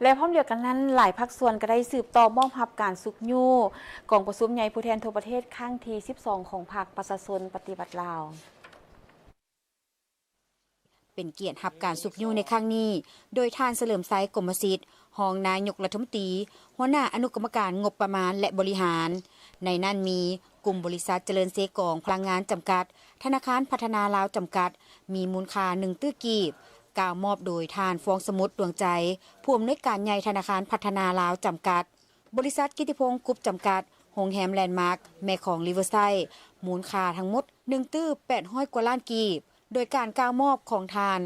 และพร้อมเดียวกันนั้นหลายภาคส่วนก็ได้สืบต่อมอบรับการสุกยู่กองประชุมใหญ่ผู้แทนทั่วประเทศครั้งที่12ของภาคประชาชนปฏิบัติลาวเป็นเกียรติรับการสุกยู่ในครั้งนี้โดยท่านเฉลิมไซกรมสิทธิ์รองนายกรัฐมนตรีหัวหน้าอนุกรรมการงบประมาณและบริหารในนั้นมีกลุ่มบริษัทเจริญเซกองพลังงานจำกัดธนาคารพัฒนาลาวจำกัดมีมูลค่า1ตื้อกีบกล่าวมอบโดยทานฟองสมุทรดวงใจผู้อำนวยการใหญ่ธนาคารพัฒนาลาวจำกัดบริษัทกิติพงศ์กรุ๊ปจำกัดโรงแรมแลนด์มาร์คแม่ของริเวอร์ไซด์มูลค่าทั้งหมด1ตื้อ800กว่าล้านกีบโดยการกล่าวมอบของทาน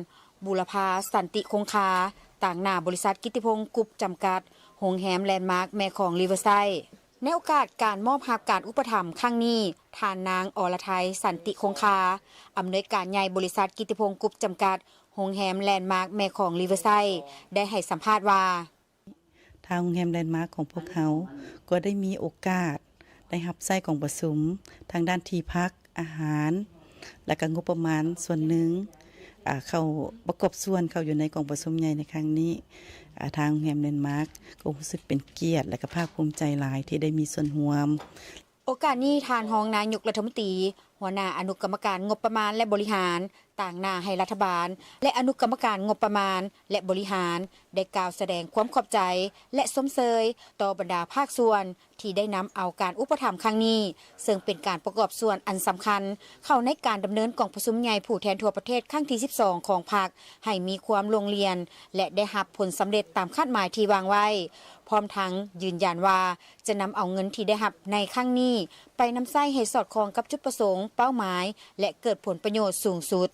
บุรพาสันติคงคาต่างหน้าบริษัทกิติพงศ์กรุ๊ปจำกัดโรงแรมแลนด์มาร์คแม่ของริเวอร์ไซด์ในโอกาสการมอบรับการอุปถัมภ์ครั้งนี้ทานนางอรไทยสันติคงคาอำนวยการใหญ่บริษัทกิติพงศ์กรุ๊ปจำกัดโรงแรมแลนด์มาร์คแม่ของริเวอร์ไซด์ได้ให้สัมภาษณ์ว่าทางโรงแรมแลนด์มาร์คของพวกเขาก็ได้มีโอกาสได้รับใช้ของประชุมทางด้านที่พักอาหารและก็งบประมาณส่วนหนึ่งเข้าประกอบส่วนเข้าอยู่ในกองประชุมใหญ่ในครั้งนี้ทางโรงแรมแลนด์มาร์คก็รู้สึกเป็นเกียรติและก็ภาคภูมิใจหลายที่ได้มีส่วนร่วมโอกาสนี้ทานรองนายกรัฐมนตรีหัวหน้าอนุกรรมการงบประมาณและบริหารต่างหน้าให้รัฐบาลและอนุกรรมการงบประมาณและบริหารได้กล่าวแสดงความขอบใจและสมเสยต่อบรรดาภาคส่วนที่ได้นำเอาการอุปถัมภ์ครั้งนี้ซึ่งเป็นการประกอบส่วนอันสำคัญเข้าในการดำเนินกองประชุมใหญ่ผู้แทนทั่วประเทศครั้งที่12ของพรรคให้มีความลงเรียนและได้รับผลสำเร็จตามคาดหมายที่วางไว้พร้อมทั้งยืนยันว่าจะนำเอาเงินที่ได้รับในครั้งนี้ไปนำใช้ให้สอดคล้องกับจุดประสงค์เป้าหมายและเกิดผลประโยชน์สูงสุด